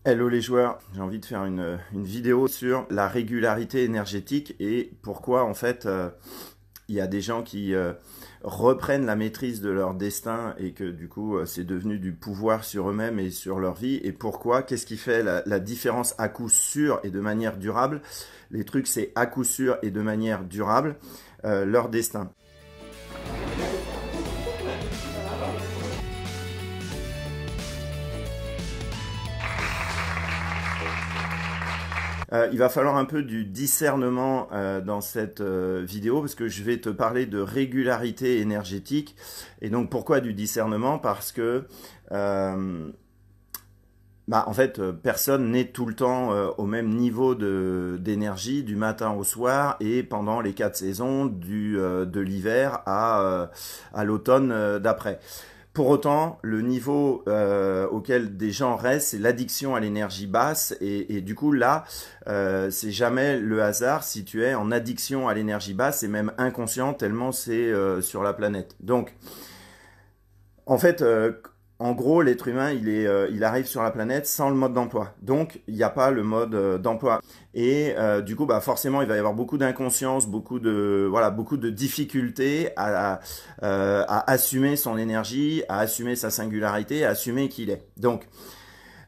Hello les joueurs, j'ai envie de faire une vidéo sur la régularité énergétique et pourquoi en fait il y a des gens qui reprennent la maîtrise de leur destin et que du coup c'est devenu du pouvoir sur eux-mêmes et sur leur vie et pourquoi, qu'est-ce qui fait la différence à coup sûr et de manière durable. Les trucs c'est à coup sûr et de manière durable leur destin. Il va falloir un peu du discernement dans cette vidéo parce que je vais te parler de régularité énergétique. Et donc pourquoi du discernement? Parce que en fait, personne n'est tout le temps au même niveau d'énergie du matin au soir et pendant les 4 saisons de l'hiver à l'automne d'après. Pour autant, le niveau auquel des gens restent, c'est l'addiction à l'énergie basse. Et du coup, là, c'est jamais le hasard si tu es en addiction à l'énergie basse et même inconscient tellement c'est sur la planète. Donc, en fait, en gros, l'être humain, il arrive sur la planète sans le mode d'emploi. Donc, il n'y a pas le mode d'emploi. Et du coup, bah, forcément, il va y avoir beaucoup d'inconscience, beaucoup de difficultés à assumer son énergie, à assumer sa singularité, à assumer qui il est. Donc,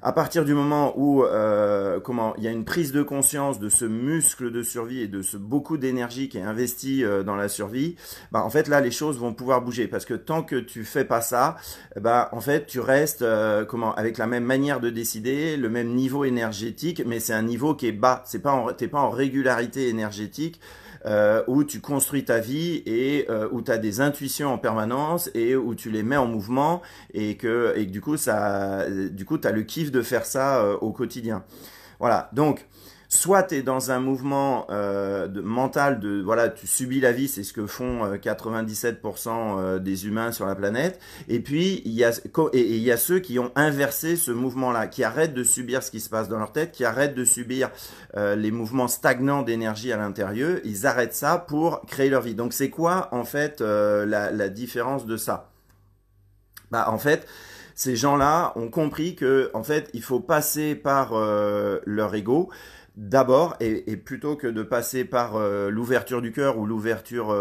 à partir du moment où il y a une prise de conscience de ce muscle de survie et de ce beaucoup d'énergie qui est investi dans la survie, bah en fait là les choses vont pouvoir bouger parce que tant que tu fais pas ça, bah en fait tu restes avec la même manière de décider, le même niveau énergétique, mais c'est un niveau qui est bas. T'es pas en régularité énergétique où tu construis ta vie et où tu as des intuitions en permanence et où tu les mets en mouvement et que du coup, tu as le kiff de faire ça au quotidien. Voilà, donc soit tu es dans un mouvement mental voilà, tu subis la vie, c'est ce que font 97% des humains sur la planète. Et puis il y a ceux qui ont inversé ce mouvement-là, qui arrêtent de subir ce qui se passe dans leur tête, qui arrêtent de subir les mouvements stagnants d'énergie à l'intérieur. Ils arrêtent ça pour créer leur vie. Donc c'est quoi en fait la différence de ça? Bah en fait, ces gens-là ont compris que en fait, il faut passer par leur ego d'abord et plutôt que de passer par l'ouverture du cœur ou l'ouverture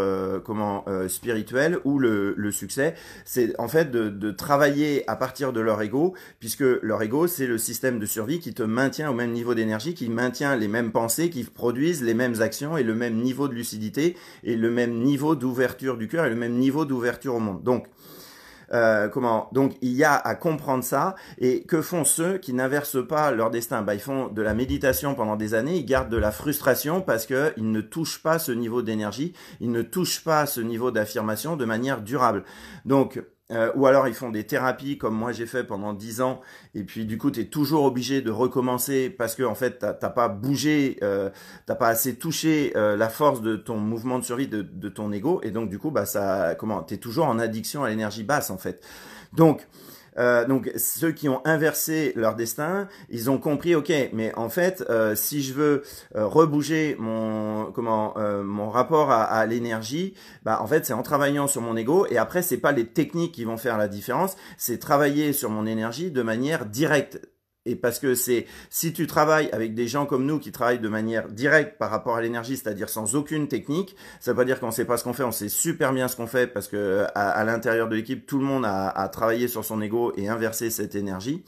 spirituelle ou le succès, c'est en fait de travailler à partir de leur ego puisque leur ego c'est le système de survie qui te maintient au même niveau d'énergie, qui maintient les mêmes pensées, qui produisent les mêmes actions et le même niveau de lucidité et le même niveau d'ouverture du cœur et le même niveau d'ouverture au monde. Donc il y a à comprendre ça. Et que font ceux qui n'inversent pas leur destin? Bah, ils font de la méditation pendant des années, ils gardent de la frustration parce qu'ils ne touchent pas ce niveau d'énergie, ils ne touchent pas ce niveau d'affirmation de manière durable. Donc ou alors ils font des thérapies comme moi j'ai fait pendant 10 ans et puis du coup tu es toujours obligé de recommencer parce que en fait t'as pas bougé, t'as pas assez touché la force de ton mouvement de survie de ton ego et donc du coup bah t'es toujours en addiction à l'énergie basse en fait. Donc ceux qui ont inversé leur destin, ils ont compris, ok, mais en fait, si je veux rebouger mon rapport à l'énergie, bah en fait c'est en travaillant sur mon ego. Et après c'est pas les techniques qui vont faire la différence, c'est travailler sur mon énergie de manière directe. Et parce que si tu travailles avec des gens comme nous qui travaillent de manière directe par rapport à l'énergie, c'est-à-dire sans aucune technique, ça veut pas dire qu'on sait pas ce qu'on fait, on sait super bien ce qu'on fait parce que à l'intérieur de l'équipe, tout le monde a travaillé sur son ego et inversé cette énergie.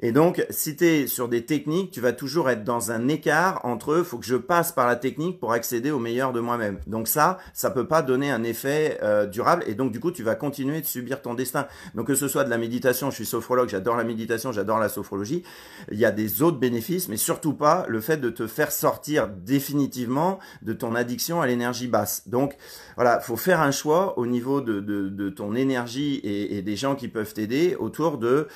Et donc, si tu es sur des techniques, tu vas toujours être dans un écart entre faut que je passe par la technique pour accéder au meilleur de moi-même. Donc ça peut pas donner un effet durable et donc du coup, tu vas continuer de subir ton destin. Donc que ce soit de la méditation, je suis sophrologue, j'adore la méditation, j'adore la sophrologie, il y a des autres bénéfices, mais surtout pas le fait de te faire sortir définitivement de ton addiction à l'énergie basse. Donc voilà, faut faire un choix au niveau de ton énergie et des gens qui peuvent t'aider autour de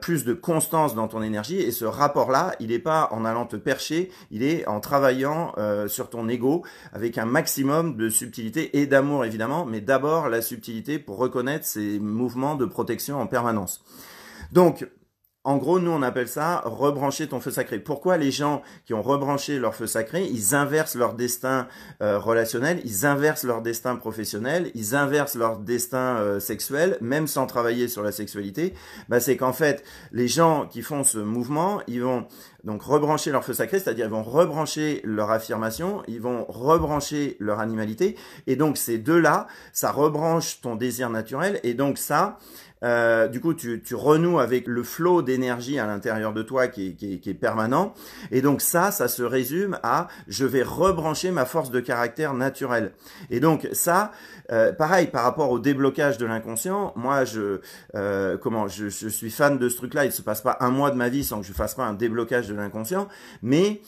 plus de constance dans ton énergie. Et ce rapport-là, il n'est pas en allant te percher, il est en travaillant sur ton ego avec un maximum de subtilité et d'amour évidemment, mais d'abord la subtilité pour reconnaître ces mouvements de protection en permanence. Donc, en gros, nous, on appelle ça rebrancher ton feu sacré. Pourquoi les gens qui ont rebranché leur feu sacré, ils inversent leur destin relationnel, ils inversent leur destin professionnel, ils inversent leur destin sexuel, même sans travailler sur la sexualité? Bah, c'est qu'en fait, les gens qui font ce mouvement, ils vont donc rebrancher leur feu sacré, c'est-à-dire ils vont rebrancher leur affirmation, ils vont rebrancher leur animalité, et donc ces deux-là, ça rebranche ton désir naturel, et donc ça, du coup, tu renoues avec le flot d'énergie à l'intérieur de toi qui est permanent. Et donc ça se résume à je vais rebrancher ma force de caractère naturelle. Et donc ça, pareil, par rapport au déblocage de l'inconscient, moi, je suis fan de ce truc-là. Il ne se passe pas un mois de ma vie sans que je fasse pas un déblocage de l'inconscient. Mais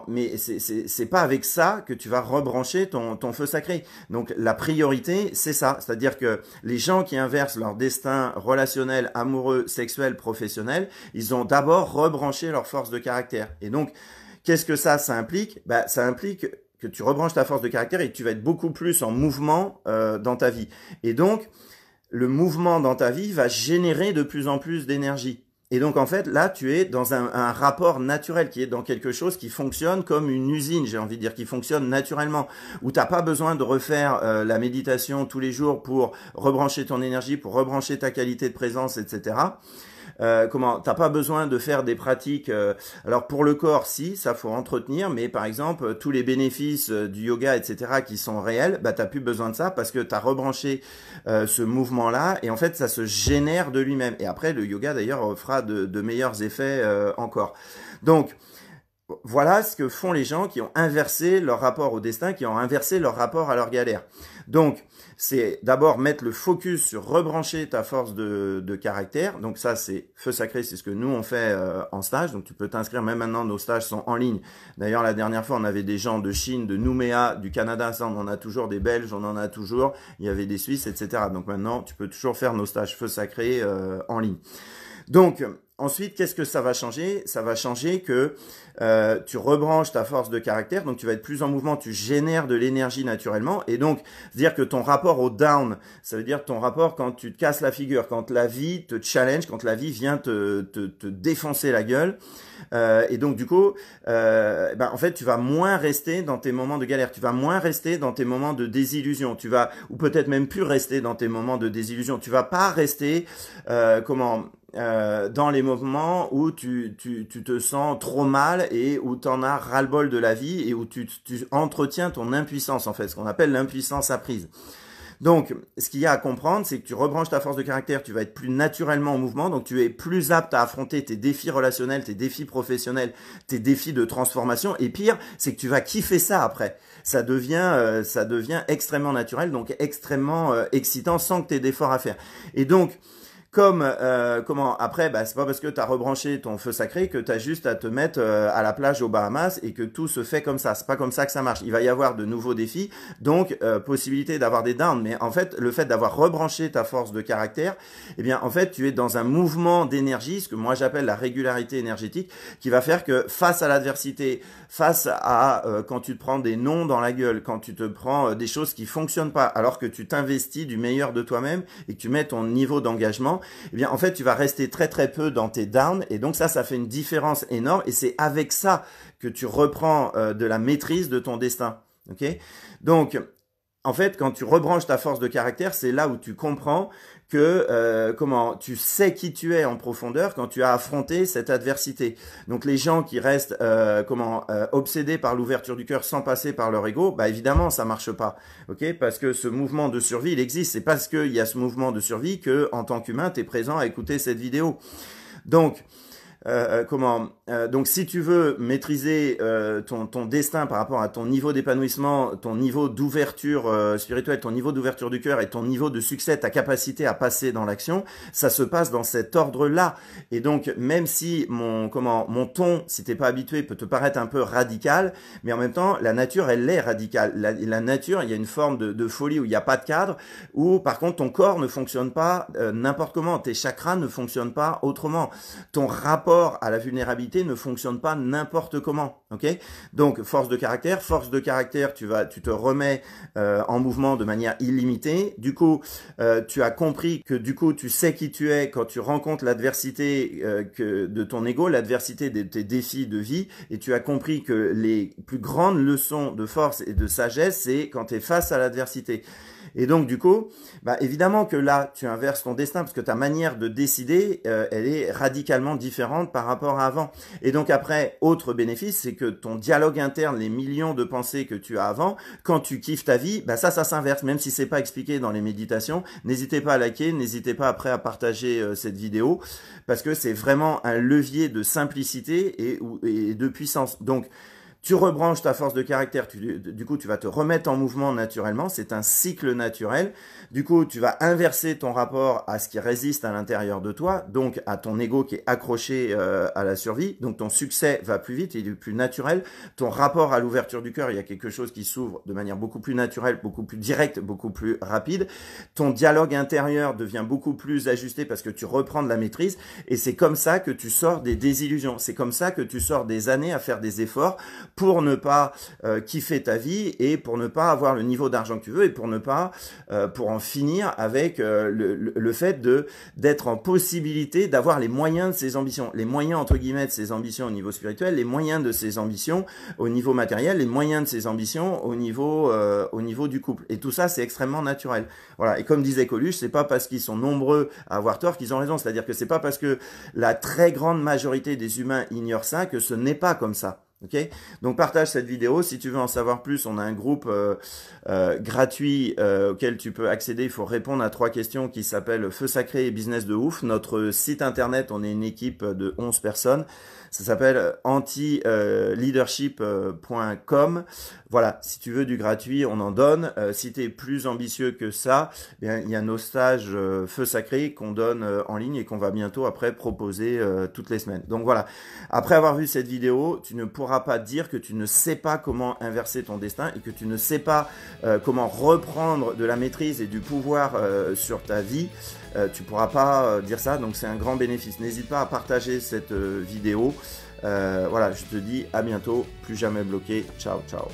mais c'est pas avec ça que tu vas rebrancher ton feu sacré. Donc la priorité, c'est ça, c'est-à-dire que les gens qui inversent leur destin relationnel, amoureux, sexuel, professionnel, ils ont d'abord rebranché leur force de caractère. Et donc qu'est-ce que ça implique? Bah, ça implique que tu rebranches ta force de caractère et que tu vas être beaucoup plus en mouvement dans ta vie. Et donc le mouvement dans ta vie va générer de plus en plus d'énergie. Et donc en fait là tu es dans un rapport naturel, qui est dans quelque chose qui fonctionne comme une usine, j'ai envie de dire, qui fonctionne naturellement, où t'as pas besoin de refaire la méditation tous les jours pour rebrancher ton énergie, pour rebrancher ta qualité de présence, etc. T'as pas besoin de faire des pratiques. Alors pour le corps, si, ça faut entretenir, mais par exemple tous les bénéfices du yoga, etc. qui sont réels, bah t'as plus besoin de ça parce que t'as rebranché ce mouvement-là et en fait ça se génère de lui-même. Et après le yoga d'ailleurs fera de meilleurs effets encore. Donc voilà ce que font les gens qui ont inversé leur rapport au destin, qui ont inversé leur rapport à leur galère. Donc, c'est d'abord mettre le focus sur rebrancher ta force de caractère. Donc ça, c'est feu sacré, c'est ce que nous on fait en stage. Donc tu peux t'inscrire, même maintenant nos stages sont en ligne. D'ailleurs, la dernière fois, on avait des gens de Chine, de Nouméa, du Canada, ça on en a toujours, des Belges, on en a toujours. Il y avait des Suisses, etc. Donc maintenant, tu peux toujours faire nos stages feu sacré en ligne. Donc, ensuite, qu'est-ce que ça va changer? Ça va changer que tu rebranches ta force de caractère, donc tu vas être plus en mouvement, tu génères de l'énergie naturellement, et donc, c'est-à-dire que ton rapport au down, ça veut dire ton rapport quand tu te casses la figure, quand la vie te challenge, quand la vie vient te défoncer la gueule, et donc du coup, en fait, tu vas moins rester dans tes moments de galère, tu vas moins rester dans tes moments de désillusion, tu vas, ou peut-être même plus rester dans tes moments de désillusion, tu vas pas rester, dans les moments où tu te sens trop mal et où tu en as ras-le-bol de la vie et où tu entretiens ton impuissance, en fait, ce qu'on appelle l'impuissance apprise. Donc, ce qu'il y a à comprendre, c'est que tu rebranches ta force de caractère, tu vas être plus naturellement en mouvement, donc tu es plus apte à affronter tes défis relationnels, tes défis professionnels, tes défis de transformation, et pire, c'est que tu vas kiffer ça après. Ça devient extrêmement naturel, donc extrêmement excitant sans que tu aies d'efforts à faire. Et donc, après, c'est pas parce que tu as rebranché ton feu sacré que tu as juste à te mettre à la plage aux Bahamas et que tout se fait comme ça. C'est pas comme ça que ça marche. Il va y avoir de nouveaux défis, donc possibilité d'avoir des downs. Mais en fait, le fait d'avoir rebranché ta force de caractère, eh bien, en fait, tu es dans un mouvement d'énergie, ce que moi j'appelle la régularité énergétique, qui va faire que face à l'adversité, face à quand tu te prends des noms dans la gueule, quand tu te prends des choses qui fonctionnent pas, alors que tu t'investis du meilleur de toi-même et que tu mets ton niveau d'engagement, eh bien en fait tu vas rester très très peu dans tes downs et donc ça fait une différence énorme et c'est avec ça que tu reprends de la maîtrise de ton destin. Ok? Donc en fait, quand tu rebranches ta force de caractère, c'est là où tu comprends que tu sais qui tu es en profondeur quand tu as affronté cette adversité. Donc les gens qui restent obsédés par l'ouverture du cœur sans passer par leur ego, bah évidemment ça marche pas. OK? Parce que ce mouvement de survie, il existe, c'est parce qu'il y a ce mouvement de survie que en tant qu'humain, tu es présent à écouter cette vidéo. Donc donc si tu veux maîtriser ton destin par rapport à ton niveau d'épanouissement, ton niveau d'ouverture spirituelle, ton niveau d'ouverture du cœur et ton niveau de succès, ta capacité à passer dans l'action, ça se passe dans cet ordre-là. Et donc même si mon ton, si t'es pas habitué, peut te paraître un peu radical, mais en même temps la nature elle est radicale. La nature, il y a une forme de folie où il n'y a pas de cadre, où par contre ton corps ne fonctionne pas n'importe comment, tes chakras ne fonctionnent pas autrement, ton rapport à la vulnérabilité personnalité ne fonctionne pas n'importe comment. Ok? Donc force de caractère, tu te remets en mouvement de manière illimitée. Du coup, tu as compris que du coup, tu sais qui tu es quand tu rencontres l'adversité de ton ego, l'adversité de tes défis de vie, et tu as compris que les plus grandes leçons de force et de sagesse, c'est quand tu es face à l'adversité. Et donc du coup, bah, évidemment que là, tu inverses ton destin parce que ta manière de décider, elle est radicalement différente par rapport à avant. Et donc après, autre bénéfice, c'est que ton dialogue interne, les millions de pensées que tu as avant, quand tu kiffes ta vie, bah ça s'inverse. Même si c'est pas expliqué dans les méditations, n'hésitez pas à liker, n'hésitez pas après à partager cette vidéo parce que c'est vraiment un levier de simplicité et de puissance. Donc tu rebranches ta force de caractère, du coup tu vas te remettre en mouvement naturellement, c'est un cycle naturel. Du coup tu vas inverser ton rapport à ce qui résiste à l'intérieur de toi, donc à ton ego qui est accroché à la survie, donc ton succès va plus vite, il est plus naturel. Ton rapport à l'ouverture du cœur, il y a quelque chose qui s'ouvre de manière beaucoup plus naturelle, beaucoup plus directe, beaucoup plus rapide. Ton dialogue intérieur devient beaucoup plus ajusté parce que tu reprends de la maîtrise et c'est comme ça que tu sors des désillusions, c'est comme ça que tu sors des années à faire des efforts pour ne pas kiffer ta vie et pour ne pas avoir le niveau d'argent que tu veux et pour ne pas, pour en finir avec le fait d'être en possibilité d'avoir les moyens de ses ambitions, les moyens entre guillemets de ses ambitions au niveau spirituel, les moyens de ses ambitions au niveau matériel, les moyens de ses ambitions au niveau du couple. Et tout ça, c'est extrêmement naturel. Voilà. Et comme disait Coluche, c'est pas parce qu'ils sont nombreux à avoir tort qu'ils ont raison. C'est-à-dire que c'est pas parce que la très grande majorité des humains ignorent ça que ce n'est pas comme ça. Ok, donc partage cette vidéo. Si tu veux en savoir plus, on a un groupe gratuit auquel tu peux accéder. Il faut répondre à 3 questions qui s'appellent Feu Sacré et Business de Ouf. Notre site internet, on est une équipe de 11 personnes. Ça s'appelle anti-leadership.com. Voilà, si tu veux du gratuit, on en donne. Si tu es plus ambitieux que ça, bien, il y a nos stages Feu Sacré qu'on donne en ligne et qu'on va bientôt après proposer toutes les semaines. Donc voilà, après avoir vu cette vidéo, tu ne pourras pas dire que tu ne sais pas comment inverser ton destin et que tu ne sais pas comment reprendre de la maîtrise et du pouvoir sur ta vie. Tu ne pourras pas dire ça, donc c'est un grand bénéfice. N'hésite pas à partager cette vidéo. Voilà, je te dis à bientôt, plus jamais bloqué. Ciao, ciao.